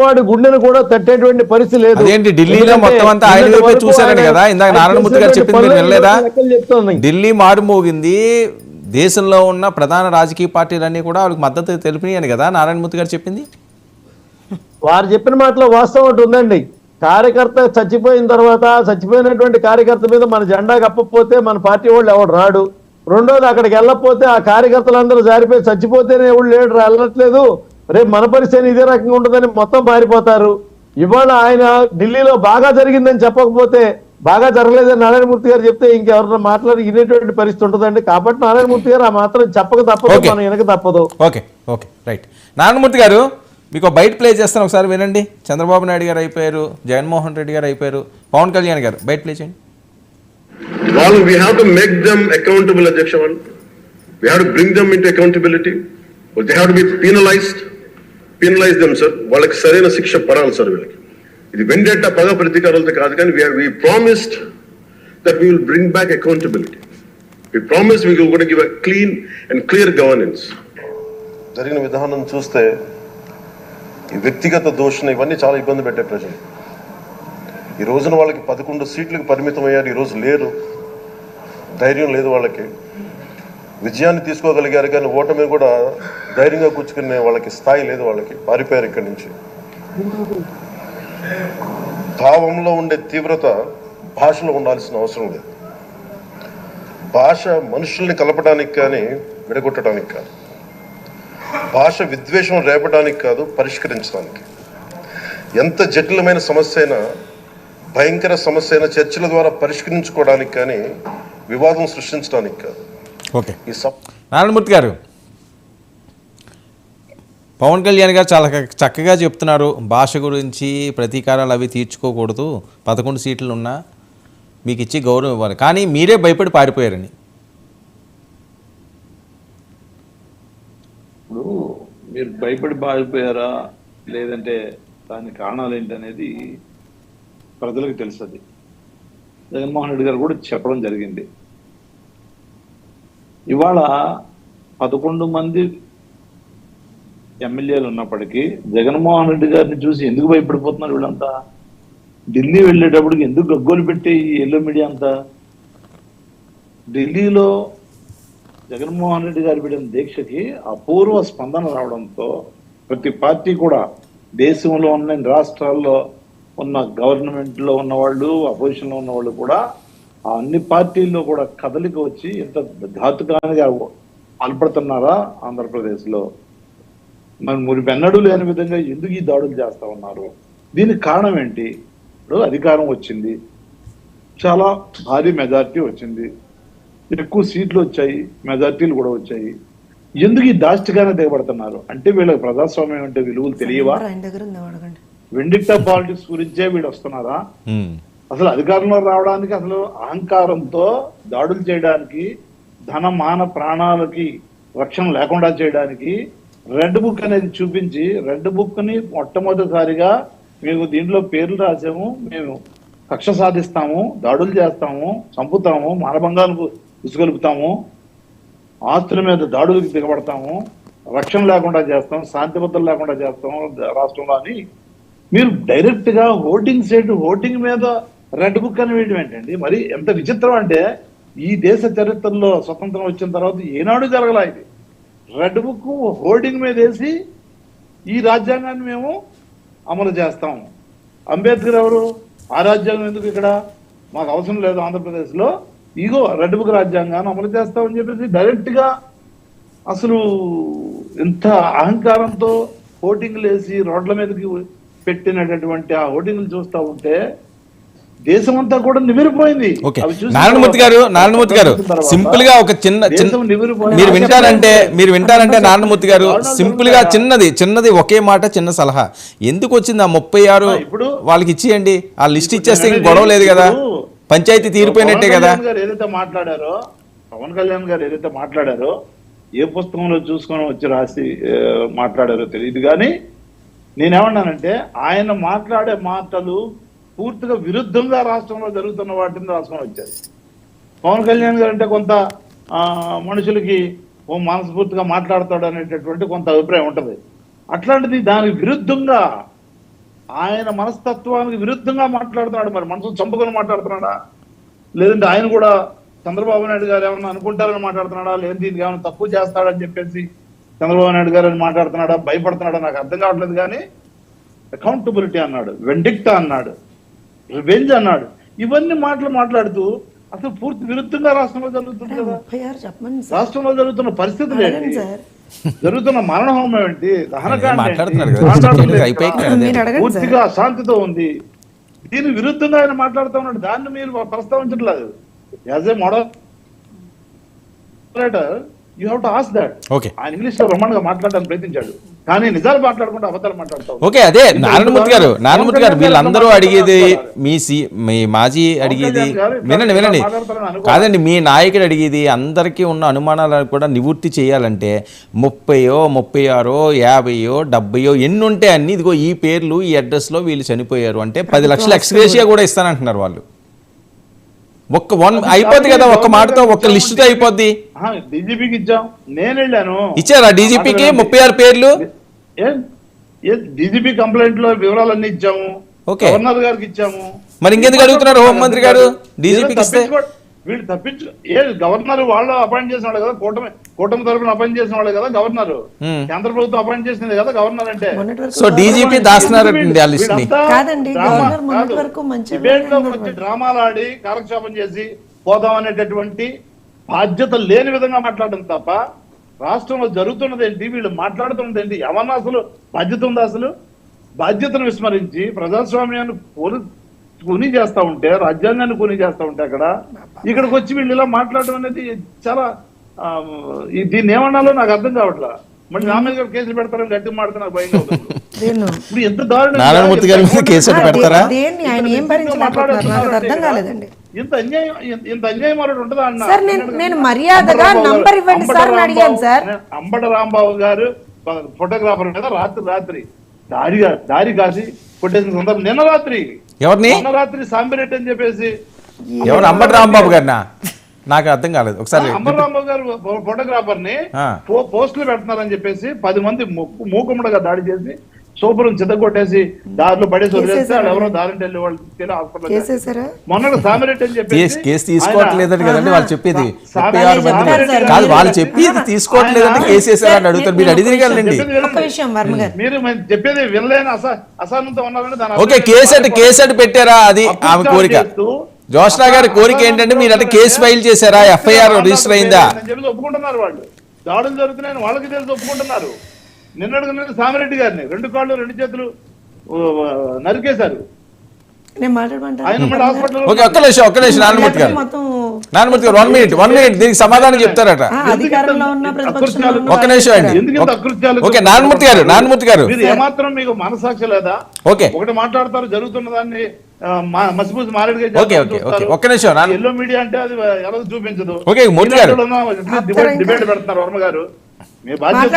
వాడి గుండెను కూడా తట్టేటువంటి పరిస్థితి లేదు. అదేంటి ఢిల్లీలో మొత్తం అంతా ఆయన వైపే చూశారని కదా ఇందాక నారాయణమూర్తి గారు చెప్పింది మీరు వినలేదా? ఢిల్లీ మారుమోగింది, దేశంలో ఉన్న ప్రధాన రాజకీయ పార్టీలన్నీ కూడా వాళ్ళకి మద్దతు తెలిపినాయని కదా నారాయణమూర్తి గారు చెప్పింది. వారు చెప్పిన మాటలో వాస్తవం ఒకటి ఉందండి. కార్యకర్త చచ్చిపోయిన తర్వాత చచ్చిపోయినటువంటి కార్యకర్త మీద మన జెండా కప్పకపోతే మన పార్టీ వాళ్ళు ఎవడు రాడు. రెండోది, అక్కడికి వెళ్ళకపోతే ఆ కార్యకర్తలందరూ జారిపోయి చచ్చిపోతేనే ఎవడు లేడు వెళ్ళట్లేదు, రేపు మన పరిస్థితి ఇదే రకంగా ఉంటుందని మొత్తం పారిపోతారు. ఇవాళ ఆయన ఢిల్లీలో బాగా జరిగిందని చెప్పకపోతే, బాగా జరగలేదని నారాయణమూర్తి గారు చెప్తే ఇంకెవరన్నా మాట్లాడి వినేటువంటి పరిస్థితి ఉంటుందండి. కాబట్టి నారాయణమూర్తి గారు ఆ మాత్రం చెప్పక తప్పదు, మనం వెనక తప్పదు. Okay okay right. నారాయణమూర్తి గారు మీకు బయట ప్లే చేస్తాను, ఒకసారి వినండి. చంద్రబాబు నాయుడు గారు అయిపోయారు, జగన్మోహన్ రెడ్డి గారు అయిపోయారు, పవన్ కళ్యాణ్ గారు బయట ప్లే చేయండి. We have to make them accountable, Adhyaksha. We have to bring them into accountability. They have to be penalize them, sir. వాళ్ళకి సరైన శిక్ష పడాలి సార్. వీళ్ళకి ఇది వెండెట్ట పగ ప్రతీకారాలతో కాదు, కానీ we promised that we will bring back accountability. We promised we will going to give a clean and clear governance. జరిగిన విధానం చూస్తే ఈ వ్యక్తిగత దోషణ ఇవన్నీ చాలా ఇబ్బంది పెట్టే ప్రజలు. ఈ రోజున వాళ్ళకి 11 సీట్లకు పరిమితం అయ్యారు, ఈరోజు లేరు, ధైర్యం లేదు వాళ్ళకి. విజయాన్ని తీసుకోగలిగారు కానీ ఓటమి కూడా ధైర్యంగా కూర్చుకునే వాళ్ళకి స్థాయి లేదు, వాళ్ళకి పారిపోయారు ఇక్కడి నుంచి. భావంలో ఉండే తీవ్రత భాషలో ఉండాల్సిన అవసరం లేదు. భాష మనుషుల్ని కలపడానికి కానీ విడగొట్టడానికి కాదు, భాష విద్వేషం రేపడానికి కాదు, పరిష్కరించడానికి. ఎంత జటిలమైన సమస్య అయినా, భయంకర సమస్య అయినా చర్చల ద్వారా పరిష్కరించుకోవడానికి కానీ వివాదం సృష్టించడానికి కాదు. ఓకే నారాయణమూర్తి గారు, పవన్ కళ్యాణ్ గారు చాలా చక్కగా చెప్తున్నారు భాష గురించి, ప్రతీకారాలు అవి తీర్చుకోకూడదు, 11 సీట్లు ఉన్నా మీకు ఇచ్చి గౌరవం ఇవ్వాలి, కానీ మీరే భయపడి పారిపోయారని. ఇప్పుడు మీరు భయపడి పారిపోయారా లేదంటే దాని కారణాలు ఏంటనేది ప్రజలకు తెలుస్తుంది. జగన్మోహన్ రెడ్డి గారు కూడా చెప్పడం జరిగింది. ఇవాళ 11 మంది ఎమ్మెల్యేలు ఉన్నప్పటికీ జగన్మోహన్ రెడ్డి గారిని చూసి ఎందుకు భయపడిపోతున్నారు వీళ్ళంతా? ఢిల్లీ వెళ్ళేటప్పటికి ఎందుకు గగ్గోలు పెట్టి ఈ ఎల్లో మీడియా అంతా? ఢిల్లీలో జగన్మోహన్ రెడ్డి గారు పెట్టిన దీక్షకి అపూర్వ స్పందన రావడంతో ప్రతి పార్టీ కూడా, దేశంలో ఉన్న రాష్ట్రాల్లో ఉన్న గవర్నమెంట్లో ఉన్నవాళ్ళు, అపోజిషన్లో ఉన్నవాళ్ళు కూడా, ఆ అన్ని పార్టీల్లో కూడా కదలిక వచ్చి ఎంత ఘాతుకానిగా పాల్పడుతున్నారా ఆంధ్రప్రదేశ్లో. మరి మురిపెన్నడూ లేని విధంగా ఎందుకు ఈ దాడులు చేస్తా ఉన్నారు? దీనికి కారణం ఏంటి? ఇప్పుడు అధికారం వచ్చింది, చాలా భారీ మెజార్టీ వచ్చింది, ఎక్కువ సీట్లు వచ్చాయి, మెజార్టీలు కూడా వచ్చాయి. ఎందుకు ఈ దాష్టిగానే దిగబడుతున్నారు? అంటే వీళ్ళకి ప్రజాస్వామ్యం అంటే విలువలు తెలియవా? వెండిక్టా పాలిటిక్స్ గురించే వీళ్ళు వస్తున్నారా? అసలు అధికారంలో రావడానికి అసలు అహంకారంతో దాడులు చేయడానికి, ధన మాన ప్రాణాలకి రక్షణ లేకుండా చేయడానికి రెడ్ బుక్ అనేది చూపించి, రెడ్ బుక్ ని మొట్టమొదటిసారిగా మేము దీంట్లో పేర్లు రాసాము, మేము కక్ష సాధిస్తాము, దాడులు చేస్తాము, చంపుతాము, మానభంగాలకు ఉసుగొలుపుతాము, ఆస్తుల మీద దాడులకు దిగబడతాము, రక్షణ లేకుండా చేస్తాం, శాంతి భద్రతలు లేకుండా చేస్తాం రాష్ట్రంలో అని మీరు డైరెక్ట్ గా ఓటింగ్ మీద రెడ్ బుక్ అని వేయడం ఏంటండి? మరి ఎంత విచిత్రం అంటే, ఈ దేశ చరిత్రలో స్వతంత్రం వచ్చిన తర్వాత ఏనాడు జరగలా ఇది. రెడ్ బుక్ హోర్డింగ్ మీద వేసి ఈ రాజ్యాంగాన్ని మేము అమలు చేస్తాము. అంబేద్కర్ ఎవరు? ఆ రాజ్యాంగం ఎందుకు ఇక్కడ? మాకు అవసరం లేదు ఆంధ్రప్రదేశ్లో, ఇగో రెడ్ బుక్ రాజ్యాంగాన్ని అమలు చేస్తామని చెప్పేసి డైరెక్ట్ గా అసలు ఎంత అహంకారంతో హోర్డింగ్లు వేసి రోడ్ల మీదకి పెట్టినటువంటి ఆ హోర్డింగ్లు చూస్తూ ఉంటే దేశమంతా కూడా నిమిరిపోయింది. నారాయణమూర్తి గారు సింపుల్ గా ఒక మీరు వింటారంటే నారాయణమూర్తి గారు సింపుల్ గా చిన్నది ఒకే మాట, చిన్న సలహా. ఎందుకు వచ్చింది ఆ 36 వాళ్ళకి ఇచ్చేయండి, ఆ లిస్ట్ ఇచ్చేస్తే ఇంక గొడవ లేదు కదా, పంచాయతీ తీరిపోయినట్టే కదా. పవన్ కళ్యాణ్ గారు ఏదైతే మాట్లాడారో, ఏ పుస్తకంలో చూసుకొని వచ్చి రాసి మాట్లాడారో తెలియదు, కానీ నేనేమన్నానంటే ఆయన మాట్లాడే మాటలు పూర్తిగా విరుద్ధంగా రాష్ట్రంలో జరుగుతున్న వాటిని రాసుకొని వచ్చారు. పవన్ కళ్యాణ్ గారు అంటే కొంత మనుషులకి ఓ మనస్ఫూర్తిగా మాట్లాడతాడు అనేటటువంటి కొంత అభిప్రాయం ఉంటుంది. అట్లాంటిది దానికి విరుద్ధంగా ఆయన మనస్తత్వానికి విరుద్ధంగా మాట్లాడుతున్నాడు. మరి మనసు చంపుకొని మాట్లాడుతున్నాడా, లేదంటే ఆయన కూడా చంద్రబాబు నాయుడు గారు ఏమన్నా అనుకుంటారని మాట్లాడుతున్నాడా, లేదంటే దీనికి ఏమైనా తప్పు చేస్తాడని చెప్పేసి చంద్రబాబు నాయుడు గారు అని మాట్లాడుతున్నాడా, భయపడుతున్నాడా నాకు అర్థం కావట్లేదు. కానీ అకౌంటబిలిటీ అన్నాడు, వెండిక్టా అన్నాడు, రివెంజ్ అన్నాడు, ఇవన్నీ మాట్లాడుతూ అసలు పూర్తి విరుద్ధంగా రాష్ట్రంలో జరుగుతుంది కదా. రాష్ట్రంలో జరుగుతున్న పరిస్థితులు ఏంటి, జరుగుతున్న మరణ హోమం ఏంటి, పూర్తిగా అశాంతితో ఉంది. దీని విరుద్ధంగా ఆయన మాట్లాడుతూ ఉన్నాడు. దాన్ని మీరు ప్రస్తావించట్లేదు. As a moderator you have to ask that. ఆయన ఇంగ్లీష్ లో బ్రహ్మాండంగా మాట్లాడడానికి ప్రయత్నించాడు, కానీ నిజాలు మాట్లాడకుండా అబద్ధాలు మాట్లాడతాం. ఓకే, అదే నారాయణమూర్తి గారు వీళ్ళందరూ అడిగేది మీ మాజీ అడిగేది వినండి కాదండి, మీ నాయకుడు అడిగేది అందరికీ ఉన్న అనుమానాలను కూడా నివృత్తి చేయాలంటే 30, 36, 50, 70 ఎన్ని ఉంటే అన్ని ఇదిగో ఈ పేర్లు ఈ అడ్రస్లో వీళ్ళు చనిపోయారు అంటే 10 లక్షల ఎక్స్గ్రేషియా కూడా ఇస్తానంటున్నారు వాళ్ళు. అయిపోద్ది కదా, ఒక్క మాటతో ఒక్క లిస్టుతో అయిపోద్ది. డీజీపీకి ఇచ్చాం, నేను వెళ్ళాను. ఇచ్చారా డీజీపీకి 36 పేర్లు? డీజీపీ కంప్లైంట్ లో వివరాలన్నీ ఇచ్చాము, గవర్నర్ గారికి ఇచ్చాము. మరి ఇంకెందుకు అడుగుతున్నారు హోంమంత్రి గారు డీజీపీకి ఇస్తే? వీళ్ళు తప్పించు గవర్నర్ వాళ్ళు అపాయింట్ చేసిన వాళ్ళు కదా, కూటమి తరఫున అపాయింట్ చేసిన వాళ్ళు కదా గవర్నర్, కేంద్ర ప్రభుత్వం అపాయింట్ చేసింది కదా గవర్నర్ అంటే. సో డీజీపీ దాస్తున్నారు డిబేట్ లోకి వచ్చి డ్రామాలు ఆడి కాలక్షేపం చేసి పోదాం అనేటటువంటి బాధ్యత లేని విధంగా మాట్లాడడం తప్ప రాష్ట్రంలో జరుగుతున్నది ఏంటి, వీళ్ళు మాట్లాడుతున్నది ఏంటి, ఏమన్నా అసలు బాధ్యత ఉందా? అసలు బాధ్యతను విస్మరించి ప్రజాస్వామ్యాన్ని కూని చేస్తా ఉంటే, రాజ్యాంగాన్ని కూని చేస్తా ఉంటే ఇక్కడికి వచ్చి వీళ్ళు ఇలా మాట్లాడడం అనేది చాలా దీన్ని ఏమన్నాలో నాకు అర్థం కావట్లా. మళ్ళీ నా మీద కేసులు పెడతారని గట్టి మాట్లాడితే నాకు భయంగా ఉంటుంది. ఇప్పుడు ఎంత దారుణం ఇంత అన్యాయం మరొకటి ఉంటుందా అన్న. అంబట రాంబాబు గారు ఫోటోగ్రాఫర్ మీద రాత్రి దారి కాసి కొట్టేసిన సందర్భం నిన్న రాత్రి సాంబిరెడ్డి అని చెప్పేసి ఎవరు అంబటి రాంబాబు గారినా నాకు అర్థం కాలేదు. ఒకసారి అంబటి రాంబాబు గారు ఫోటోగ్రాఫర్ ని పోస్టులు పెడుతున్నారని చెప్పేసి 10 మంది మూకుమ్మడిగా దాడి చేసి సూపర్ చిత్తగొట్టేసి దారిలో పడేసి వదిలేస్తే వాళ్ళు ఎవరో దారిని వెళ్ళి వాళ్ళు హాస్పిటల్ మొన్న సామిరెడ్డి అని చెప్పి కేసు తీసుకోవట్లేదని కదండి వాళ్ళు చెప్పేది. 36 మంది కాదు వాళ్ళు చెప్పేది తీసుకోవట్లేదంటే కేసు వేసారని అడుగుతారు. మీరు అడిగితే కదండి మీరు చెప్పేది వినలేని అసహనంతో ఉన్నారని. ఓకే, కేసు పెట్టారా? అది ఆమె కోరిక. జోష్నా గారి కోరిక ఏంటంటే మీరు అంటే కేసు ఫైల్ చేశారా, ఎఫ్ఐఆర్ రిజిస్టర్ అయిందా చెప్పి ఒప్పుకుంటున్నారు. వాళ్ళు దాడులు జరుగుతున్నాయని వాళ్ళకి తెలిసి ఒప్పుకుంటున్నారు. నిన్న సామిరెడ్డి గారిని 2 కాళ్ళు 2 చేతులు నరికేశారు. ఒక్క నిమిషం నారాయణమూర్తి గారు 1 మినిట్ దీనికి సమాధానం చెప్తారట. ఒక్క నిమిషం అండి. ఓకే నారాయణమూర్తి గారు ఏమాత్రం మీకు మనసాక్షి లేదా? ఓకే, ఒకటి మాట్లాడతారు జరుగుతున్న దాన్ని మసిపూసి మారేడుగా. ఒక్క నిమిషం. ఎల్లో మీడియా అంటే అది ఎలా చూపించదు. ఓకే మూర్తి గారు డిబేట్ పెడుతున్నారు. వర్మ గారు మీ బాధ్యత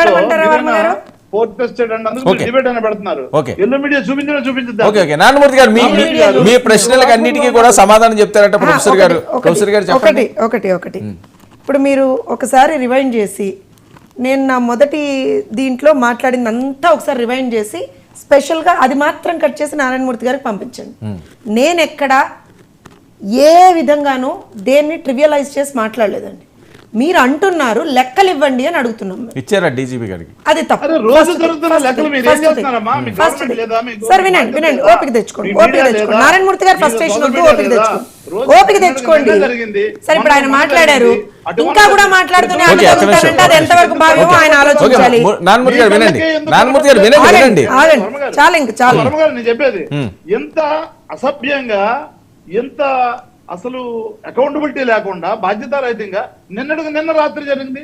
నారాయణమూర్తి గారు మీ ప్రశ్నలకు అన్నిటికీ కూడా సమాధానం చెప్తారట ప్రొఫెసర్ గారు. ఒకటి ఇప్పుడు మీరు ఒకసారి రివైండ్ చేసి, నేను నా మొదటి దీంట్లో మాట్లాడిందంతా ఒకసారి రివైండ్ చేసి స్పెషల్గా అది మాత్రం కట్ చేసి నారాయణమూర్తి గారికి పంపించండి. నేను ఎక్కడ ఏ విధంగానూ దేన్ని ట్రివియలైజ్ చేసి మాట్లాడలేదండి. మీరు అంటున్నారు లెక్కలు ఇవ్వండి అని అడుగుతున్నాం. ఇచ్చారా డీజీపీ గారికి? అది తప్పు. సార్ వినండి, ఓపిక తెచ్చుకోండి. నారాయణమూర్తి గారు ఫ్రస్ట్రేషన్ వద్దు, ఓపిక తెచ్చుకోండి. సరే ఇప్పుడు ఆయన మాట్లాడారు, ఇంకా కూడా మాట్లాడుతూనే అది ఎంతవరకు భావ్యమో ఆయన ఆలోచించాలి. చాలా చెప్పేది ఎంత అసభ్యంగా, ఎంత అసలు అకౌంటబిలిటీ లేకుండా బాధ్యతారహితంగా నిన్న రాత్రి జరిగింది.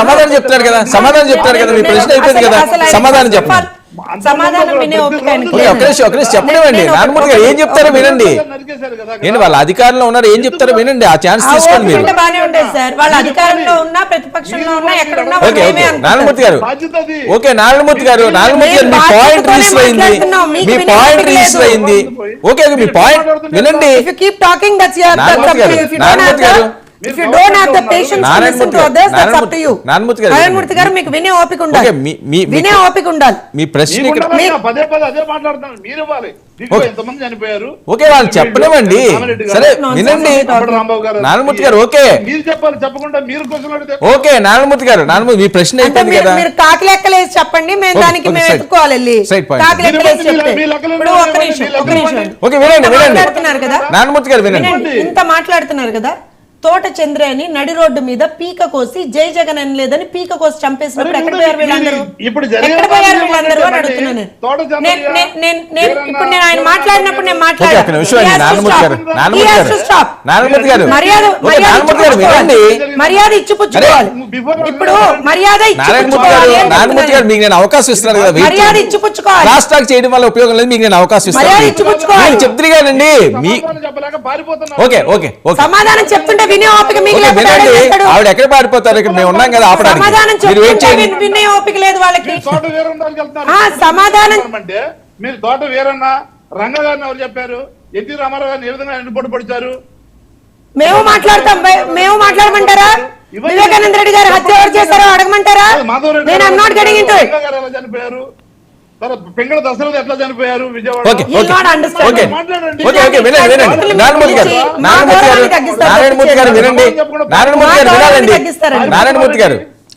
సమాధానం చెప్తారు కదా మీ ప్రశ్న అయిపోయింది కదా, సమాధానం చెప్పండి. చెప్పండి నారాయణమూర్తి గారు ఏం చెప్తారో వినండి. ఏంటి వాళ్ళ అధికారంలో ఉన్నారు, ఏం చెప్తారో వినండి. ఆ ఛాన్స్ తీసుకోండి మీరు. నారాయణమూర్తి గారు మీ పాయింట్ రిజిస్టర్ అయింది. ఓకే మీ పాయింట్ వినండి. నారాయణమూర్తి గారు If you don't have the patience to listen to others, that's up to you. Narayanamurthy గారు, నారాయణమూర్తి గారు మీకు వినే ఓపిక ఉండాలి. ఓకే, వినే ఓపిక ఉండాలి. మీ ప్రశ్న ఇక్కడ పదే అదే మాట్లాడుతున్నాను. మీరు ఇవ్వాలి. ఎంతమంది చనిపోయారు? ఓకే, వాళ్ళు చెప్పలేమండి. సరే వినండి నారాయణమూర్తి గారు. ఓకే, మీరు చెప్పాలి. చెప్పకుండా మీరు క్వశ్చన్ అడిగితే ఓకే నారాయణమూర్తి గారు, మీ ప్రశ్న అయిపోయింది కదా. మీరు కాకి లెక్కలేసి చెప్పండి, మేము దానికి మేము ఎత్తుకోవాలి. కాకి లెక్కలేసి చెప్తే ఇప్పుడు ఒక నిమిషం ఓకే వినండి మాట్లాడుతున్నారు కదా నారాయణమూర్తి గారు, వినండి. ఇంత మాట్లాడుతున్నారు కదా. తోట చంద్ర అని నడి రోడ్డు మీద పీక కోసి జై జగన్ అని లేదని పీక కోసి చంపేసినప్పుడు ఎక్కడ పోయారు వీళ్ళందరూ? ఎక్కడ పోయారు వీళ్ళందరూ అని అడుగుతున్నాను ఇప్పుడు నేను ఆయన మాట్లాడినప్పుడు నేను మాట్లాడాను. మర్యాద ఇచ్చిపుచ్చుకోవాలి. ఇప్పుడు మర్యాద అవకాశం ఇస్తున్నారు కదా, మర్యాద ఇచ్చిపుచ్చుకోవాలి. క్రాస్ టాక్ చేయడం వల్ల ఉపయోగం లేదు, మీకు నేను అవకాశం ఇస్తాను. చెప్తున్నారు కదండి. ఓకే ఓకే ఓకే, సమాధానం చెప్తుంటే వినే ఓపిక మీకు ఆవిడ ఎక్కడ పారిపోతారు? ఇక్కడ మేము ఉన్నాం కదా ఆపడానికి. సమాధానం వినే ఓపిక లేదు వాళ్ళకి. సమాధానం అంటే మీరు తోట వీరన్నా రంగ గారిని ఎవరు చెప్పారు? ఎన్టీ రామారావు గారిని ఏ విధంగా ఎన్నుపోటు పడిచారు? మేము మాట్లాడమంటారా? వివేకానంద రెడ్డి గారు హత్య ఎవరు చేశారో అడగమంటారా? నేను I'm not getting into it. ఎలా చనిపోయారు? పింగళ దశరథ ఎట్లా చనిపోయారు? విజయవాడ.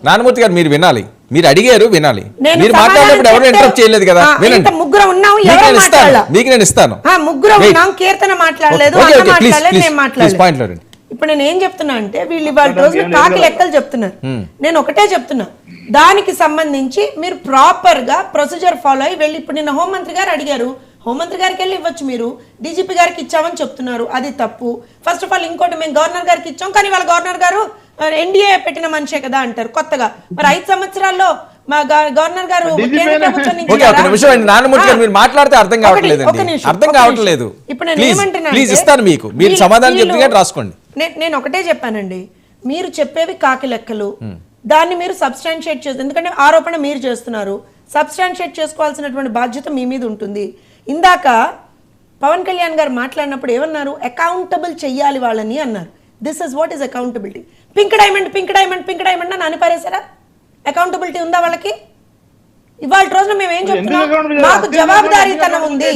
నారాయణమూర్తి గారు మీరు వినాలి, మీరు అడిగారు వినాలి. మీరు మాట్లాడినప్పుడు ఎవరు ఇంటరప్ట్ చేయలేదు కదా, వినండి. ముగ్గురు ఉన్నాం, మీకు నేను ఇస్తాను. ముగ్గురు ఉన్నాం, కీర్తన మాట్లాడలేదు, పాయింట్. ఇప్పుడు నేను ఏం చెప్తున్నా అంటే వీళ్ళు ఇవాళ రోజు కాకి లెక్కలు చెప్తున్నారు. నేను ఒకటే చెప్తున్నా, దానికి సంబంధించి మీరు ప్రాపర్ గా ప్రొసీజర్ ఫాలో అయ్యి వెళ్ళి. ఇప్పుడు నిన్న హోంమంత్రి గారు అడిగారు, హోంమంత్రి గారికి వెళ్ళి ఇవ్వచ్చు. మీరు డీజీపీ గారికి ఇచ్చామని చెప్తున్నారు, అది తప్పు. ఫస్ట్ ఆఫ్ ఆల్ ఇంకోటి, మేము గవర్నర్ గారికి ఇచ్చాం, కానీ వాళ్ళ గవర్నర్ గారు ఎన్డీఏ పెట్టిన మనిషే కదా అంటారు కొత్తగా. మరి 5 సంవత్సరాల్లో మా గవర్నర్ గారు మాట్లాడితే అర్థం కావట్లేదు, అర్థం కావట్లేదు. ఇప్పుడు నేను ఏమంటున్నా, ఇస్తాను మీకు, మీరు సమాధానం చెప్తే రాసుకోండి. నేను ఒకటే చెప్పానండి, మీరు చెప్పేవి కాకి లెక్కలు, దాన్ని మీరు సబ్స్టాన్షియేట్ చేస్తారు. ఎందుకంటే ఆరోపణ మీరు చేస్తున్నారు, సబ్స్టాన్షియేట్ చేసుకోవాల్సినటువంటి బాధ్యత మీ మీద ఉంటుంది. ఇందాక పవన్ కళ్యాణ్ గారు మాట్లాడినప్పుడు ఏమన్నారు? అకౌంటబుల్ చెయ్యాలి వాళ్ళని అన్నారు. This is what is accountability. Pink diamond అని పారేశారా? అకౌంటబిలిటీ ఉందా వాళ్ళకి? ఇవాళ రోజున మేము ఏం చెప్తున్నాం? మాకు జవాబుదారీతనం ఉంది,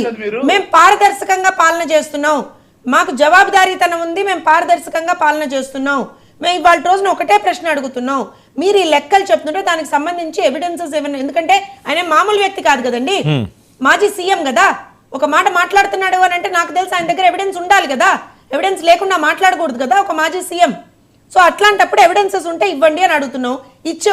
మేము పారదర్శకంగా పాలన చేస్తున్నాం. మాకు జవాబుదారీతనం ఉంది, మేము పారదర్శకంగా పాలన చేస్తున్నాం. మేము ఇవాళ రోజున ఒకటే ప్రశ్న అడుగుతున్నాం. మీరు ఈ లెక్కలు చెప్తుంటే దానికి సంబంధించి ఎవిడెన్సెస్ ఏమైనా, ఎందుకంటే ఆయన మామూలు వ్యక్తి కాదు కదండి, మాజీ సీఎం కదా. ఒక మాట మాట్లాడుతున్నాడు అని అంటే నాకు తెలిసి ఆయన దగ్గర ఎవిడెన్స్ ఉండాలి కదా. ఎవిడెన్స్ లేకుండా మాట్లాడకూడదు కదా ఒక మాజీ సీఎం. సో అట్లాంటప్పుడు ఎవిడెన్సెస్ ఉంటే ఇవ్వండి అని అడుగుతున్నాం. ఇచ్చే